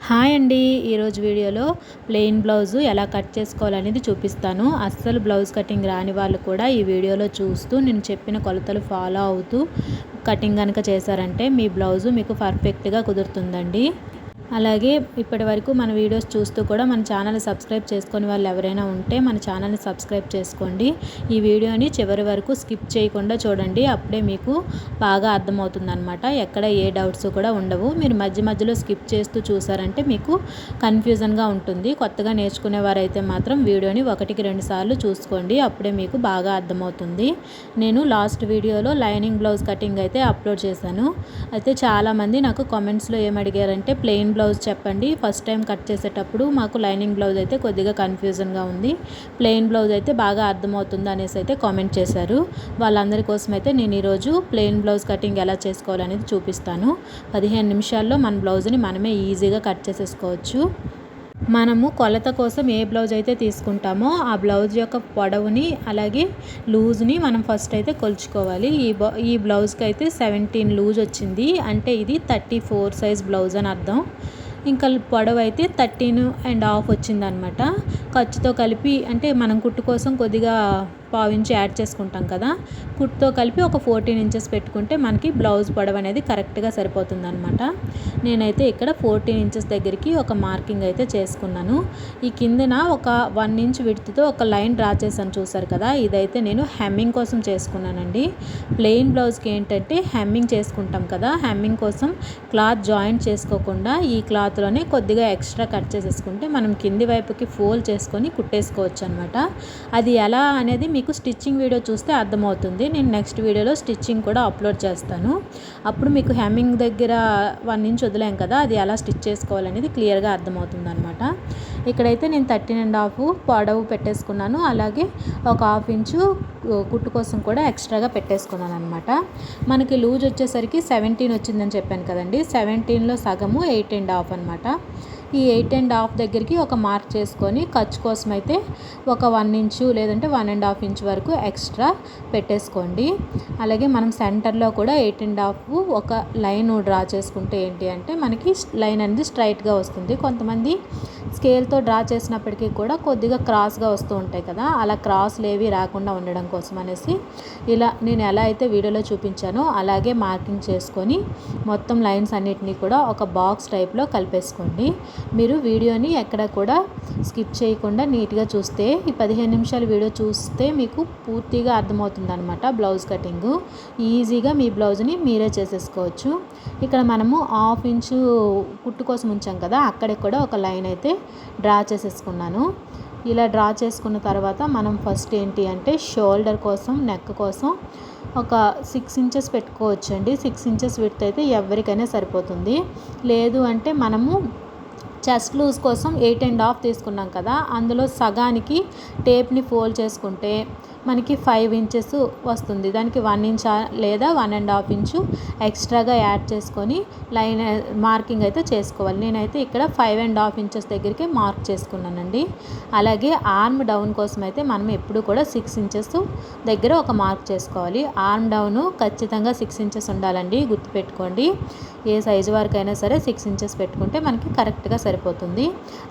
Hi అండి. ఈరోజు వీడియోలో ప్లెయిన్ బ్లౌజు ఎలా కట్ చేసుకోవాలనేది చూపిస్తాను. అస్సలు బ్లౌజ్ కటింగ్ రాని వాళ్ళు కూడా ఈ వీడియోలో చూస్తూ నేను చెప్పిన కొలతలు ఫాలో అవుతూ కటింగ్ కనుక చేశారంటే మీ బ్లౌజు మీకు పర్ఫెక్ట్గా కుదురుతుందండి. అలాగే ఇప్పటి వరకు మన వీడియోస్ చూస్తూ కూడా మన ఛానల్ని సబ్స్క్రైబ్ చేసుకునే వాళ్ళు ఎవరైనా ఉంటే మన ఛానల్ని సబ్స్క్రైబ్ చేసుకోండి. ఈ వీడియోని చివరి వరకు స్కిప్ చేయకుండా చూడండి. అప్పుడే మీకు బాగా అర్థమవుతుందన్నమాట. ఎక్కడ ఏ డౌట్స్ కూడా ఉండవు. మీరు మధ్య మధ్యలో స్కిప్ చేస్తూ చూసారంటే మీకు కన్ఫ్యూజన్గా ఉంటుంది. కొత్తగా నేర్చుకునేవారైతే మాత్రం వీడియోని 1-2 సార్లు చూసుకోండి. అప్పుడే మీకు బాగా అర్థమవుతుంది. నేను లాస్ట్ వీడియోలో లైనింగ్ బ్లౌజ్ కటింగ్ అయితే అప్లోడ్ చేశాను. అయితే చాలామంది నాకు కామెంట్స్లో ఏమడిగారంటే ప్లెయిన్ బ్లౌజ్ చెప్పండి, ఫస్ట్ టైం కట్ చేసేటప్పుడు మాకు లైనింగ్ బ్లౌజ్ అయితే కొద్దిగా కన్ఫ్యూజన్గా ఉంది, ప్లెయిన్ బ్లౌజ్ అయితే బాగా అర్థమవుతుంది అనేసి అయితే కామెంట్ చేశారు. వాళ్ళందరి కోసం అయితే నేను ఈరోజు ప్లెయిన్ బ్లౌజ్ కటింగ్ ఎలా చేసుకోవాలనేది చూపిస్తాను. 15 నిమిషాల్లో మన బ్లౌజ్ని మనమే ఈజీగా కట్ చేసేసుకోవచ్చు. మనము కొలత కోసం ఏ బ్లౌజ్ అయితే తీసుకుంటామో ఆ బ్లౌజ్ యొక్క పొడవుని అలాగే లూజ్ని మనం ఫస్ట్ అయితే కొలుచుకోవాలి. ఈ బ్లౌజ్కి అయితే 17 లూజ్ వచ్చింది, అంటే ఇది 34 సైజ్ బ్లౌజ్ అని అర్థం. ఇంకా పొడవు అయితే 13.5 వచ్చిందనమాట. ఖర్చుతో కలిపి అంటే మనం కుట్టు కోసం కొద్దిగా 1/4 ఇంచ్ యాడ్ చేసుకుంటాం కదా, కుట్టుతో కలిపి ఒక 14 ఇంచెస్ పెట్టుకుంటే మనకి బ్లౌజ్ పొడవు అనేది కరెక్ట్గా సరిపోతుంది అనమాట. నేనైతే ఇక్కడ 14 ఇంచెస్ దగ్గరికి ఒక మార్కింగ్ అయితే చేసుకున్నాను. ఈ కిందన ఒక 1 ఇంచ్ విడ్త్తో ఒక లైన్ డ్రా చేశాను, చూసారు కదా. ఇదైతే నేను హెమ్మింగ్ కోసం చేసుకున్నానండి. ప్లెయిన్ బ్లౌజ్కి ఏంటంటే హెమ్మింగ్ చేసుకుంటాం కదా, హెమ్మింగ్ కోసం క్లాత్ జాయింట్ చేసుకోకుండా ఈ క్లాత్లోనే కొద్దిగా ఎక్స్ట్రా కట్ చేసేసుకుంటే మనం కింది వైపుకి ఫోల్డ్ చేసుకొని కుట్టేసుకోవచ్చు అనమాట. అది ఎలా అనేది మీకు స్టిచ్చింగ్ వీడియో చూస్తే అర్థమవుతుంది. నేను నెక్స్ట్ వీడియోలో స్టిచ్చింగ్ కూడా అప్లోడ్ చేస్తాను. అప్పుడు మీకు హెమ్మింగ్ దగ్గర 1 ఇంచ్ వదిలేం కదా, అది ఎలా స్టిచ్ చేసుకోవాలనేది క్లియర్గా అర్థమవుతుంది అనమాట. ఇక్కడైతే నేను 13.5 పొడవు పెట్టేసుకున్నాను. అలాగే ఒక 1/2 ఇంచు కుట్టు కోసం కూడా ఎక్స్ట్రాగా పెట్టేసుకున్నాను అనమాట. మనకి లూజ్ వచ్చేసరికి 17 వచ్చిందని చెప్పాను కదండి. 17లో సగము 8.5 అనమాట. ఈ 8.5 దగ్గరికి ఒక మార్క్ చేసుకొని ఖర్చు కోసం అయితే ఒక 1 ఇంచు లేదంటే 1.5 ఇంచ్ వరకు ఎక్స్ట్రా పెట్టేసుకోండి. అలాగే మనం సెంటర్లో కూడా 8.5 ఒక లైన్ డ్రా చేసుకుంటే ఏంటి అంటే మనకి లైన్ అనేది స్ట్రైట్గా వస్తుంది. కొంతమంది స్కేల్తో డ్రా చేసినప్పటికీ కూడా కొద్దిగా క్రాస్గా వస్తూ ఉంటాయి కదా, అలా క్రాస్లు ఏవి రాకుండా ఉండడం కోసం అనేసి ఇలా నేను ఎలా అయితే వీడియోలో చూపించానో అలాగే మార్కింగ్ చేసుకొని మొత్తం లైన్స్ అన్నిటినీ కూడా ఒక బాక్స్ టైప్లో కలిపేసుకోండి. మీరు వీడియోని ఎక్కడ కూడా స్కిప్ చేయకుండా నీట్గా చూస్తే, ఈ 15 నిమిషాల వీడియో చూస్తే మీకు పూర్తిగా అర్థమవుతుంది అనమాట. బ్లౌజ్ కటింగు ఈజీగా మీ బ్లౌజ్ని మీరే చేసేసుకోవచ్చు. ఇక్కడ మనము 1/2 ఇంచు కుట్టు కోసం ఉంచాం కదా, అక్కడికి కూడా ఒక లైన్ అయితే డ్రా చేసేసుకున్నాను. ఇలా డ్రా చేసుకున్న తర్వాత మనం ఫస్ట్ ఏంటి అంటే షోల్డర్ కోసం, నెక్ కోసం ఒక 6 ఇంచెస్ పెట్టుకోవచ్చండి. 6 ఇంచెస్ విడ్త్ అయితే ఎవరికైనా సరిపోతుంది. లేదు అంటే మనము చెస్ట్ లూజ్ కోసం 8.5 తీసుకున్నాం కదా, అందులో సగానికి టేప్ని ఫోల్డ్ చేసుకుంటే మనకి 5 ఇంచెస్ వస్తుంది. దానికి 1 ఇంచ్ లేదా 1.5 ఇంచు ఎక్స్ట్రాగా యాడ్ చేసుకొని లైన్ మార్కింగ్ అయితే చేసుకోవాలి. నేనైతే ఇక్కడ 5.5 ఇంచెస్ దగ్గరికి మార్క్ చేసుకున్నానండి. అలాగే ఆర్మ్ డౌన్ కోసం అయితే మనం ఎప్పుడు కూడా 6 ఇంచెస్ దగ్గర ఒక మార్క్ చేసుకోవాలి. ఆర్మ్ డౌన్ ఖచ్చితంగా 6 ఇంచెస్ ఉండాలండి, గుర్తుపెట్టుకోండి. ఏ సైజు వరకు అయినా సరే 6 ఇంచెస్ పెట్టుకుంటే మనకి కరెక్ట్గా సరిపోతుంది.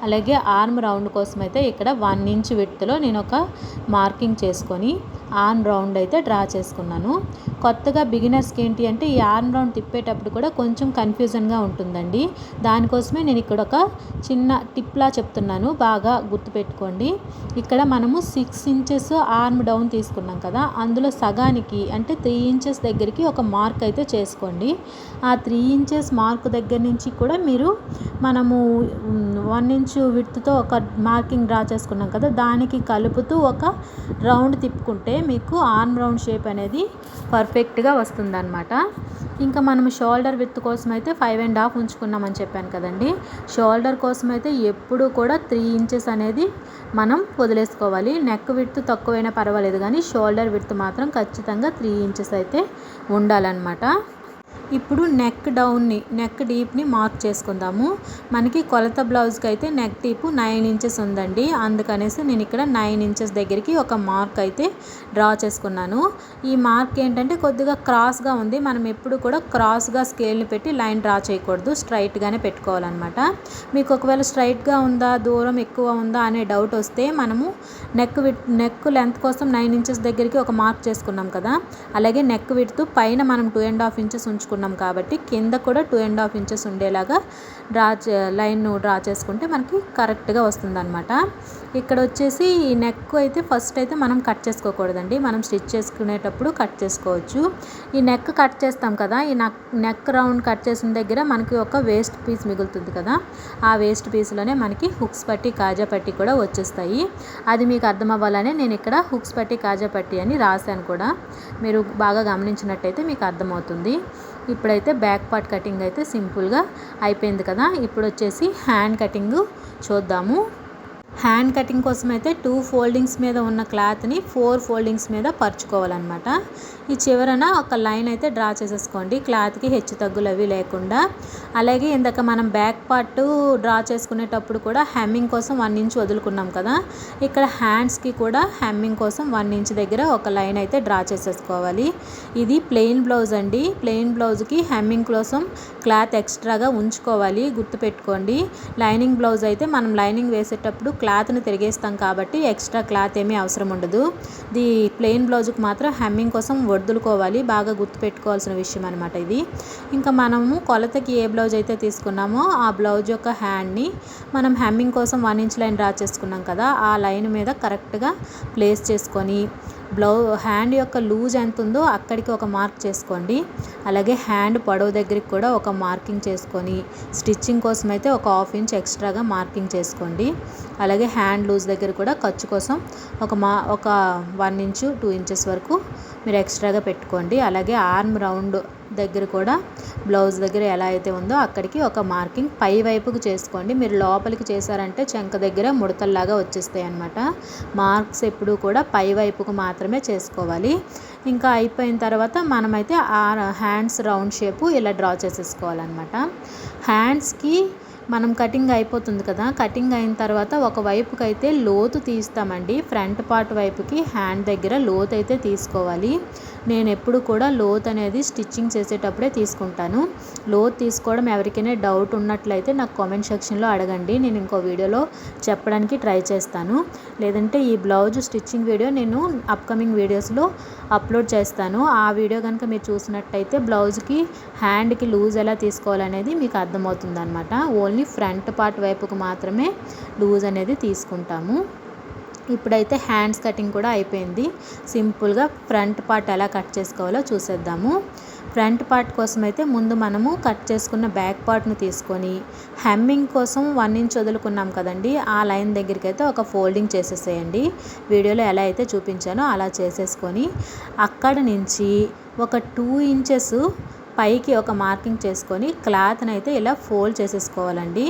అలాగే ఆర్మ్ రౌండ్ కోసం అయితే ఇక్కడ 1 ఇంచ్ విడ్త్లో నేను ఒక మార్కింగ్ చేసుకొని ఆర్మ్ రౌండ్ అయితే డ్రా చేసుకున్నాను. కొత్తగా బిగినర్స్కి ఏంటి అంటే ఈ ఆర్మ్ రౌండ్ తిప్పేటప్పుడు కూడా కొంచెం కన్ఫ్యూజన్గా ఉంటుందండి. దానికోసమే నేను ఇక్కడ ఒక చిన్న టిప్లా చెప్తున్నాను, బాగా గుర్తుపెట్టుకోండి. ఇక్కడ మనము 6 ఇంచెస్ ఆర్మ్ డౌన్ తీసుకున్నాం కదా, అందులో సగానికి అంటే 3 ఇంచెస్ దగ్గరికి ఒక మార్క్ అయితే చేసుకోండి. ఆ 3 ఇంచెస్ మార్క్ దగ్గర నుంచి కూడా మీరు మనము 1 ఇంచు విడ్త్తో ఒక మార్కింగ్ డ్రా చేసుకున్నాం కదా, దానికి కలుపుతూ ఒక రౌండ్ తిప్పుకుంటే మీకు ఆర్మ్ రౌండ్ షేప్ అనేది పర్ఫెక్ట్గా వస్తుందన్నమాట. ఇంకా మనం షోల్డర్ విడ్త్ కోసం అయితే 5.5 ఉంచుకున్నామని చెప్పాను కదండి. షోల్డర్ కోసం అయితే ఎప్పుడు కూడా 3 ఇంచెస్ అనేది మనం వదిలేసుకోవాలి. నెక్ విడ్త్ తక్కువైనా పర్వాలేదు కానీ షోల్డర్ విడ్త్ మాత్రం ఖచ్చితంగా 3 ఇంచెస్ అయితే ఉండాలన్నమాట. ఇప్పుడు నెక్ డీప్ని మార్క్ చేసుకుందాము. మనకి కొలత బ్లౌజ్కి అయితే నెక్ డీప్ 9 ఇంచెస్ ఉందండి. అందుకనేసి నేను ఇక్కడ 9 ఇంచెస్ దగ్గరికి ఒక మార్క్ అయితే డ్రా చేసుకున్నాను. ఈ మార్క్ ఏంటంటే కొద్దిగా క్రాస్గా ఉంది. మనం ఎప్పుడు కూడా క్రాస్గా స్కేల్ని పెట్టి లైన్ డ్రా చేయకూడదు, స్ట్రైట్గానే పెట్టుకోవాలన్నమాట. మీకు ఒకవేళ స్ట్రైట్గా ఉందా, దూరం ఎక్కువ ఉందా అనే డౌట్ వస్తే మనము నెక్ లెంత్ కోసం 9 ఇంచెస్ దగ్గరికి ఒక మార్క్ చేసుకున్నాం కదా, అలాగే నెక్ విడ్త్ పైన మనం 2.5 ఇంచెస్ ఉంచుకున్నాం కాబట్టి కింద కూడా 2.5 ఇంచెస్ ఉండేలాగా లైన్ డ్రా చేసుకుంటే మనకి కరెక్ట్గా వస్తుందన్నమాట. ఇక్కడ వచ్చేసి ఈ నెక్ అయితే ఫస్ట్ అయితే మనం కట్ చేసుకోకూడదండి, మనం స్టిచ్ చేసుకునేటప్పుడు కట్ చేసుకోవచ్చు. ఈ నెక్ కట్ చేస్తాం కదా, ఈ నెక్ రౌండ్ కట్ చేసిన దగ్గర మనకి ఒక వేస్ట్ పీస్ మిగులుతుంది కదా, ఆ వేస్ట్ పీస్లోనే మనకి హుక్స్ పట్టి కాజా పట్టి కూడా వచ్చేస్తాయి. అది మీకు అర్థం అవ్వాలనే నేను ఇక్కడ హుక్స్ పట్టి కాజా పట్టి అని రాశాను కూడా, మీరు బాగా గమనించినట్టయితే మీకు అర్థమవుతుంది. ఇప్పుడైతే బ్యాక్ పార్ట్ కటింగ్ అయితే సింపుల్గా అయిపోయింది కదా. ఇప్పుడు వచ్చేసి హ్యాండ్ కటింగ్ చూద్దాము. హ్యాండ్ కటింగ్ కోసం అయితే 2 ఫోల్డింగ్స్ మీద ఉన్న క్లాత్ని 4 ఫోల్డింగ్స్ మీద పరుచుకోవాలన్నమాట. ఈ చివరన ఒక లైన్ అయితే డ్రా చేసేసుకోండి, క్లాత్కి హెచ్చు తగ్గులు అవి లేకుండా. అలాగే ఇందాక మనం బ్యాక్ పార్ట్ డ్రా చేసుకునేటప్పుడు కూడా హెమ్మింగ్ కోసం 1 ఇంచ్ వదులుకున్నాం కదా, ఇక్కడ హ్యాండ్స్కి కూడా హెమ్మింగ్ కోసం 1 ఇంచ్ దగ్గర ఒక లైన్ అయితే డ్రా చేసేసుకోవాలి. ఇది ప్లెయిన్ బ్లౌజ్ అండి. ప్లెయిన్ బ్లౌజ్కి హెమ్మింగ్ కోసం క్లాత్ ఎక్స్ట్రాగా ఉంచుకోవాలి, గుర్తుపెట్టుకోండి. లైనింగ్ బ్లౌజ్ అయితే మనం లైనింగ్ వేసేటప్పుడు క్లాత్ని తిరిగేస్తాం కాబట్టి ఎక్స్ట్రా క్లాత్ ఏమీ అవసరం ఉండదు. ఇది ప్లెయిన్ బ్లౌజ్కి మాత్రం హెమ్మింగ్ కోసం వదులుకోవాలి, బాగా గుర్తుపెట్టుకోవాల్సిన విషయం అనమాట ఇది. ఇంకా మనము కొలతకి ఏ బ్లౌజ్ అయితే తీసుకున్నామో ఆ బ్లౌజ్ యొక్క హ్యాండ్ని మనం హెమ్మింగ్ కోసం 1 ఇంచ్ లైన్ డ్రా చేసుకున్నాం కదా, ఆ లైన్ మీద కరెక్ట్గా ప్లేస్ చేసుకొని హ్యాండ్ యొక్క లూజ్ ఎంత ఉందో అక్కడికి ఒక మార్క్ చేసుకోండి. అలాగే హ్యాండ్ పొడవు దగ్గరికి కూడా ఒక మార్కింగ్ చేసుకొని స్టిచ్చింగ్ కోసం అయితే ఒక 1/2 ఇంచ్ ఎక్స్ట్రాగా మార్కింగ్ చేసుకోండి. అలాగే హ్యాండ్ లూజ్ దగ్గర కూడా ఖర్చు కోసం ఒక 1 ఇంచు 2 ఇంచెస్ వరకు మీరు ఎక్స్ట్రాగా పెట్టుకోండి. అలాగే ఆర్మ్ రౌండ్ దగ్గర కూడా బ్లౌజ్ దగ్గర ఎలా అయితే ఉందో అక్కడికి ఒక మార్కింగ్ పై వైపుకు చేసుకోండి. మీరు లోపలికి చేశారంటే చంక దగ్గర ముడతల్లాగా వచ్చేస్తాయి అన్నమాట. మార్క్స్ ఎప్పుడు కూడా పై వైపుకు మాత్రమే చేసుకోవాలి. ఇంకా అయిపోయిన తర్వాత మనమైతే ఆ హ్యాండ్స్ రౌండ్ షేపు ఇలా డ్రా చేసేసుకోవాలన్నమాట. హ్యాండ్స్కి మనం కటింగ్ అయిపోతుంది కదా, కటింగ్ అయిన తర్వాత ఒక వైపుకి అయితే లోతు తీస్తామండి. ఫ్రంట్ పార్ట్ వైపుకి హ్యాండ్ దగ్గర లోతు అయితే తీసుకోవాలి. నేను ఎప్పుడు కూడా లోత్ అనేది స్టిచ్చింగ్ చేసేటప్పుడే తీసుకుంటాను. లోత్ తీసుకోవడం ఎవరికైనా డౌట్ ఉన్నట్లయితే నాకు కామెంట్ సెక్షన్లో అడగండి, నేను ఇంకో వీడియోలో చెప్పడానికి ట్రై చేస్తాను. లేదంటే ఈ బ్లౌజ్ స్టిచ్చింగ్ వీడియో నేను అప్కమింగ్ వీడియోస్లో అప్లోడ్ చేస్తాను. ఆ వీడియో కనుక మీరు చూసినట్టయితే బ్లౌజ్కి హ్యాండ్కి లూజ్ ఎలా తీసుకోవాలనేది మీకు అర్థమవుతుంది అనమాట. ఓన్లీ ఫ్రంట్ పార్ట్ వైపుకు మాత్రమే లూజ్ అనేది తీసుకుంటాము. ఇప్పుడైతే హ్యాండ్స్ కటింగ్ కూడా అయిపోయింది. సింపుల్గా ఫ్రంట్ పార్ట్ ఎలా కట్ చేసుకోవాలో చూసేద్దాము. ఫ్రంట్ పార్ట్ కోసం అయితే ముందు మనము కట్ చేసుకున్న బ్యాక్ పార్ట్ను తీసుకొని హెమ్మింగ్ కోసం 1 ఇంచ్ వదులుకున్నాం కదండి, ఆ లైన్ దగ్గరికి అయితే ఒక ఫోల్డింగ్ చేసేసేయండి. వీడియోలో ఎలా అయితే చూపించానో అలా చేసేసుకొని అక్కడ నుంచి ఒక 2 ఇంచెస్ పైకి ఒక మార్కింగ్ చేసుకొని క్లాత్ని అయితే ఇలా ఫోల్డ్ చేసేసుకోవాలండి.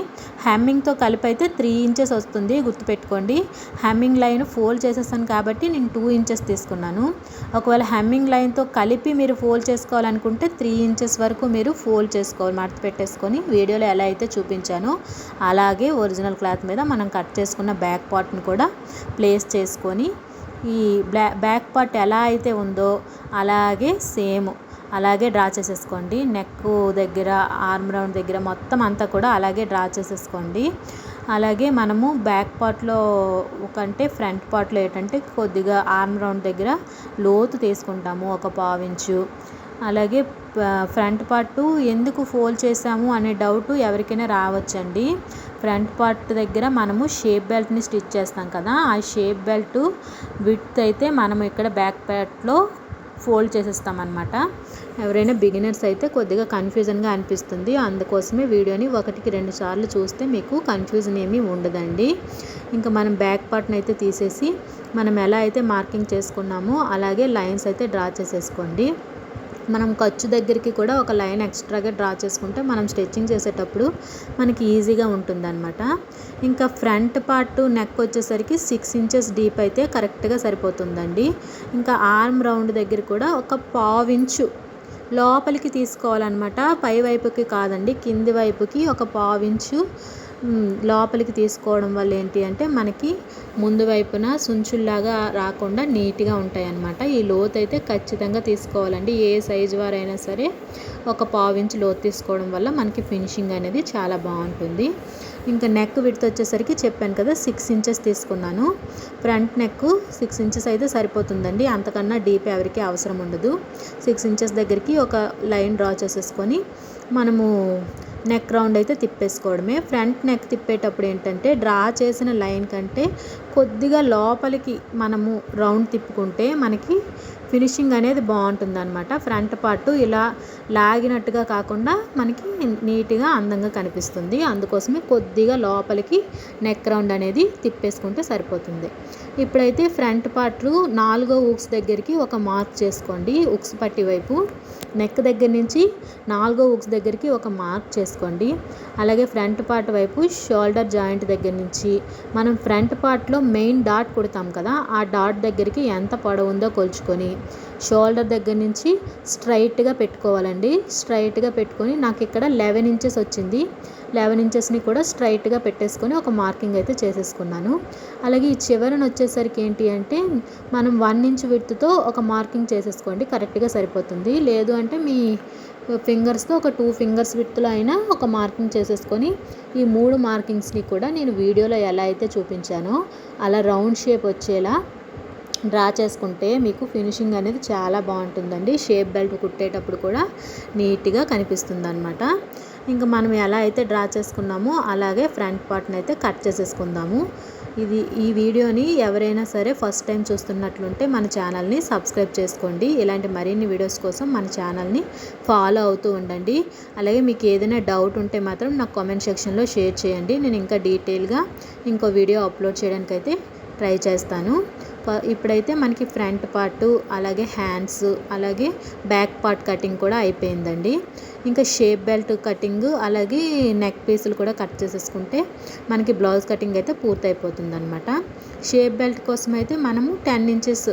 హెమ్మింగ్తో కలిపి అయితే 3 ఇంచెస్ వస్తుంది, గుర్తుపెట్టుకోండి. హెమ్మింగ్ లైన్ ఫోల్డ్ చేసేసాను కాబట్టి నేను 2 ఇంచెస్ తీసుకున్నాను. ఒకవేళ హెమ్మింగ్ లైన్తో కలిపి మీరు ఫోల్డ్ చేసుకోవాలనుకుంటే 3 ఇంచెస్ వరకు మీరు ఫోల్డ్ చేసుకోవాలి, మడత పెట్టేసుకొని. వీడియోలో ఎలా అయితే చూపించానో అలాగే ఒరిజినల్ క్లాత్ మీద మనం కట్ చేసుకున్న బ్యాక్ పార్ట్ని కూడా ప్లేస్ చేసుకొని ఈ బ్యాక్ పార్ట్ ఎలా అయితే ఉందో అలాగే సేమ్ అలాగే డ్రా చేసేసుకోండి. నెక్ దగ్గర, ఆర్మ్ రౌండ్ దగ్గర మొత్తం అంతా కూడా అలాగే డ్రా చేసేసుకోండి. అలాగే మనము బ్యాక్ పార్ట్లో కంటే ఫ్రంట్ పార్ట్లో ఏంటంటే కొద్దిగా ఆర్మ్ రౌండ్ దగ్గర లోతు తీసుకుంటాము, ఒక 1/2 ఇంచు. అలాగే ఫ్రంట్ పార్ట్ ఎందుకు ఫోల్డ్ చేసాము అనే డౌట్ ఎవరికైనా రావచ్చండి. ఫ్రంట్ పార్ట్ దగ్గర మనము షేప్ బెల్ట్ని స్టిచ్ చేస్తాం కదా, ఆ షేప్ బెల్ట్ విడ్త్ అయితే మనం ఇక్కడ బ్యాక్ పార్ట్లో ఫోల్డ్ చేసేస్తామన్నమాట. ఎవరైనా బిగినర్స్ అయితే కొద్దిగా కన్ఫ్యూజన్గా అనిపిస్తుంది, అందుకోసమే వీడియోని 1కి 2 సార్లు చూస్తే మీకు కన్ఫ్యూజన్ ఏమీ ఉండదండి. ఇంకా మనం బ్యాక్ పార్ట్ని అయితే తీసేసి మనం ఎలా అయితే మార్కింగ్ చేసుకున్నామో అలాగే లైన్స్ అయితే డ్రా చేసేసుకోండి. మనం ఖర్చు దగ్గరికి కూడా ఒక లైన్ ఎక్స్ట్రాగా డ్రా చేసుకుంటే మనం స్టిచ్చింగ్ చేసేటప్పుడు మనకి ఈజీగా ఉంటుందన్నమాట. ఇంకా ఫ్రంట్ పార్ట్ నెక్ వచ్చేసరికి 6 ఇంచెస్ డీప్ అయితే కరెక్ట్గా సరిపోతుందండి. ఇంకా ఆర్మ్ రౌండ్ దగ్గర కూడా ఒక 1/2 ఇంచు లోపలికి తీసుకోవాలన్నమాట, పై వైపుకి కాదండి, కింది వైపుకి ఒక పావించు లోపలికి తీసుకోవడం వల్ల ఏంటి అంటే మనకి ముందు వైపున సుంచుల్లాగా రాకుండా నీట్గా ఉంటాయి అన్నమాట. ఈ లోతు అయితే ఖచ్చితంగా తీసుకోవాలండి, ఏ సైజు వారైనా సరే ఒక పావించు లోతు తీసుకోవడం వల్ల మనకి ఫినిషింగ్ అనేది చాలా బాగుంటుంది. ఇంకా నెక్ విడ్త్ వచ్చేసరికి చెప్పాను కదా 6 ఇంచెస్ తీసుకున్నాను. ఫ్రంట్ నెక్ 6 ఇంచెస్ అయితే సరిపోతుందండి, అంతకన్నా డీప్ ఎవరికి అవసరం ఉండదు. 6 ఇంచెస్ దగ్గరికి ఒక లైన్ డ్రా చేసేసుకొని మనము నెక్ రౌండ్ అయితే తిప్పేసుకోవడమే. ఫ్రంట్ నెక్ తిప్పేటప్పుడు ఏంటంటే డ్రా చేసిన లైన్ కంటే కొద్దిగా లోపలికి మనము రౌండ్ తిప్పుకుంటే మనకి ఫినిషింగ్ అనేది బాగుంటుంది అనమాట. ఫ్రంట్ పార్ట్ ఇలా లాగినట్టుగా కాకుండా మనకి నీట్గా అందంగా కనిపిస్తుంది. అందుకోసమే కొద్దిగా లోపలికి నెక్ రౌండ్ అనేది తిప్పేసుకుంటే సరిపోతుంది. ఇప్పుడైతే ఫ్రంట్ పార్ట్ 4వ ఊక్స్ దగ్గరికి ఒక మార్క్ చేసుకోండి. ఉక్స్ పట్టి వైపు నెక్ దగ్గర నుంచి 4వ ఊక్స్ దగ్గరికి ఒక మార్క్ చేసుకోండి. అలాగే ఫ్రంట్ పార్ట్ వైపు షోల్డర్ జాయింట్ దగ్గర నుంచి మనం ఫ్రంట్ పార్ట్లో మెయిన్ డాట్ కుడతాం కదా, ఆ డాట్ దగ్గరికి ఎంత పొడవు ఉందో కొలుచుకొని షోల్డర్ దగ్గర నుంచి స్ట్రైట్గా పెట్టుకోవాలండి. స్ట్రైట్గా పెట్టుకొని నాకు ఇక్కడ 11 ఇంచెస్ వచ్చింది. 11 ఇంచెస్ని కూడా స్ట్రైట్గా పెట్టేసుకొని ఒక మార్కింగ్ అయితే చేసేసుకున్నాను. అలాగే ఈ చివరన వచ్చేసరికి ఏంటి అంటే మనం 1 ఇంచ్ విడ్త్తో ఒక మార్కింగ్ చేసేసుకోండి, కరెక్ట్గా సరిపోతుంది. లేదు అంటే మీ ఫింగర్స్తో ఒక 2 ఫింగర్స్ విడ్త్లో అయినా ఒక మార్కింగ్ చేసేసుకొని ఈ 3 మార్కింగ్స్ని కూడా నేను వీడియోలో ఎలా అయితే చూపించానో అలా రౌండ్ షేప్ వచ్చేలా డ్రా చేసుకుంటే మీకు ఫినిషింగ్ అనేది చాలా బాగుంటుందండి. షేప్ బెల్ట్ కుట్టేటప్పుడు కూడా నీట్గా కనిపిస్తుంది అనమాట. ఇంకా మనం ఎలా అయితే డ్రా చేసుకున్నామో అలాగే ఫ్రంట్ పార్ట్ని అయితే కట్ చేసేసుకుందాము. ఈ వీడియోని ఎవరైనా సరే ఫస్ట్ టైం చూస్తున్నట్లుంటే మన ఛానల్ని సబ్స్క్రైబ్ చేసుకోండి. ఇలాంటి మరిన్ని వీడియోస్ కోసం మన ఛానల్ని ఫాలో అవుతూ ఉండండి. అలాగే మీకు ఏదైనా డౌట్ ఉంటే మాత్రం నాకు కామెంట్ సెక్షన్లో షేర్ చేయండి. నేను ఇంకా డీటెయిల్గా ఇంకో వీడియో అప్లోడ్ చేయడానికైతే ట్రై చేస్తాను. ఇప్పుడైతే మనకి ఫ్రంట్ పార్టు అలాగే హ్యాండ్స్ అలాగే బ్యాక్ పార్ట్ కటింగ్ కూడా అయిపోయిందండి. ఇంకా షేప్ బెల్ట్ కటింగ్ అలాగే నెక్ పీసులు కూడా కట్ చేసేసుకుంటే మనకి బ్లౌజ్ కటింగ్ అయితే పూర్తయిపోతుంది అనమాట. షేప్ బెల్ట్ కోసం అయితే మనము 10 ఇంచెస్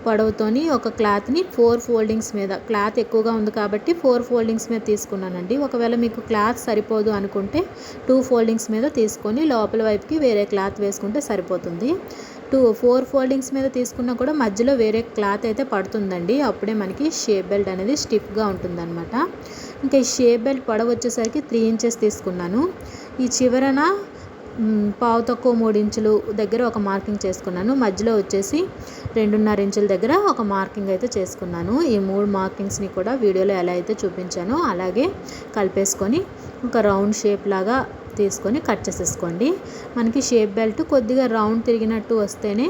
పొడవుతోని ఒక క్లాత్ని 4 ఫోల్డింగ్స్ మీద, క్లాత్ ఎక్కువగా ఉంది కాబట్టి 4 ఫోల్డింగ్స్ మీద తీసుకున్నానండి. ఒకవేళ మీకు క్లాత్ సరిపోదు అనుకుంటే 2 ఫోల్డింగ్స్ మీద తీసుకొని లోపల వైపుకి వేరే క్లాత్ వేసుకుంటే సరిపోతుంది. 4 ఫోల్డింగ్స్ మీద తీసుకున్నా కూడా మధ్యలో వేరే క్లాత్ అయితే పడుతుందండి, అప్పుడే మనకి షేప్ బెల్ట్ అనేది స్టిఫ్గా ఉంటుందన్నమాట. ఇంకా ఈ షేప్ బెల్ట్ పొడవు వచ్చేసరికి 3 ఇంచెస్ తీసుకున్నాను. ఈ చివరన పావు తక్కువ 3 ఇంచులు దగ్గర ఒక మార్కింగ్ చేసుకున్నాను. మధ్యలో వచ్చేసి 2.5 ఇంచుల దగ్గర ఒక మార్కింగ్ అయితే చేసుకున్నాను. ఈ 3 మార్కింగ్స్ని కూడా వీడియోలో ఎలా అయితే చూపించానో అలాగే కలిపేసుకొని ఒక రౌండ్ షేప్ లాగా తీసుకొని కట్ చేసేసుకోండి. మనకి షేప్ బెల్ట్ కొద్దిగా రౌండ్ తిరిగినట్టు వస్తేనే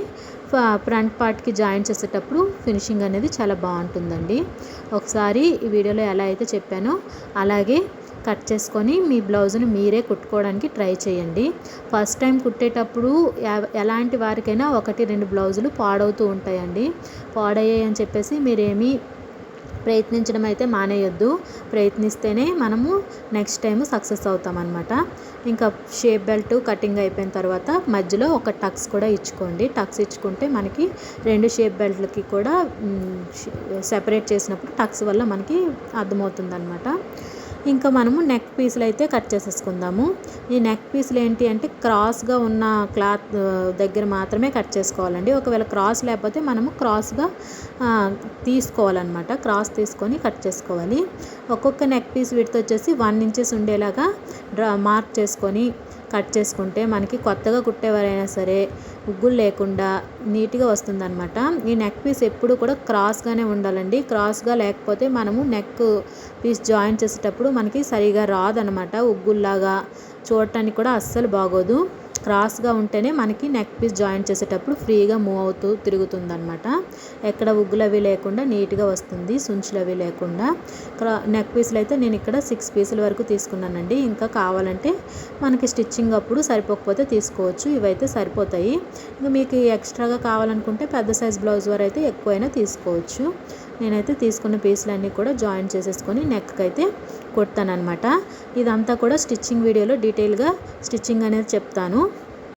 ఫ్రంట్ పార్ట్కి జాయిన్ చేసేటప్పుడు ఫినిషింగ్ అనేది చాలా బాగుంటుందండి. ఒకసారి ఈ వీడియోలో ఎలా అయితే చెప్పానో అలాగే కట్ చేసుకొని మీ బ్లౌజ్ని మీరే కుట్టుకోవడానికి ట్రై చేయండి. ఫస్ట్ టైం కుట్టేటప్పుడు ఎలాంటి వారికైనా 1-2 బ్లౌజులు పాడవుతూ ఉంటాయండి. పాడయ్యాయి అని చెప్పేసి మీరేమీ ప్రయత్నించడం అయితే మానేయొద్దు. ప్రయత్నిస్తేనే మనము నెక్స్ట్ టైం సక్సెస్ అవుతామన్నమాట. ఇంకా షేప్ బెల్ట్ కటింగ్ అయిపోయిన తర్వాత మధ్యలో ఒక టక్స్ కూడా ఇచ్చుకోండి. టక్స్ ఇచ్చుకుంటే మనకి 2 షేప్ బెల్ట్లకి కూడా సెపరేట్ చేసినప్పుడు టక్స్ వల్ల మనకి అర్థమవుతుందన్నమాట. ఇంకా మనము నెక్ పీసులు అయితే కట్ చేసేసుకుందాము. ఈ నెక్ పీసులు ఏంటి అంటే క్రాస్గా ఉన్న క్లాత్ దగ్గర మాత్రమే కట్ చేసుకోవాలండి. ఒకవేళ క్రాస్ లేకపోతే మనము క్రాస్గా తీసుకోవాలన్నమాట. క్రాస్ తీసుకొని కట్ చేసుకోవాలి. ఒక్కొక్క నెక్ పీస్ విడ్త్ వచ్చేసి 1 ఇంచెస్ ఉండేలాగా మార్క్ చేసుకొని కట్ చేసుకుంటే మనకి కొత్తగా కుట్టేవారైనా సరే ఉగ్గులు లేకుండా నీట్గా వస్తుందన్నమాట. ఈ నెక్ పీస్ ఎప్పుడు కూడా క్రాస్గానే ఉండాలండి. క్రాస్గా లేకపోతే మనము నెక్ పీస్ జాయిన్ చేసేటప్పుడు మనకి సరిగా రాదనమాట. ఉగ్గుల్లాగా చూడటానికి కూడా అస్సలు బాగోదు. క్రాస్గా ఉంటేనే మనకి నెక్ పీస్ జాయిన్ చేసేటప్పుడు ఫ్రీగా మూవ్ అవుతూ తిరుగుతుందన్నమాట. ఎక్కడ ఉగ్గులు అవి లేకుండా నీట్గా వస్తుంది, సుంచులు అవి లేకుండా. నెక్ పీసులు అయితే నేను ఇక్కడ 6 పీసుల వరకు తీసుకున్నానండి. ఇంకా కావాలంటే మనకి స్టిచ్చింగ్ అప్పుడు సరిపోకపోతే తీసుకోవచ్చు. ఇవైతే సరిపోతాయి. ఇంకా మీకు ఎక్స్ట్రాగా కావాలనుకుంటే పెద్ద సైజ్ బ్లౌజ్ వరకు అయితే ఎక్కువైనా తీసుకోవచ్చు. నేనైతే తీసుకున్న పీసులన్నీ కూడా జాయిన్ చేసేసుకొని నెక్కి అయితే కుడతానన్నమాట. ఇదంతా కూడా స్టిచ్చింగ్ వీడియోలో డీటెయిల్గా స్టిచ్చింగ్ అనేది చెప్తాను.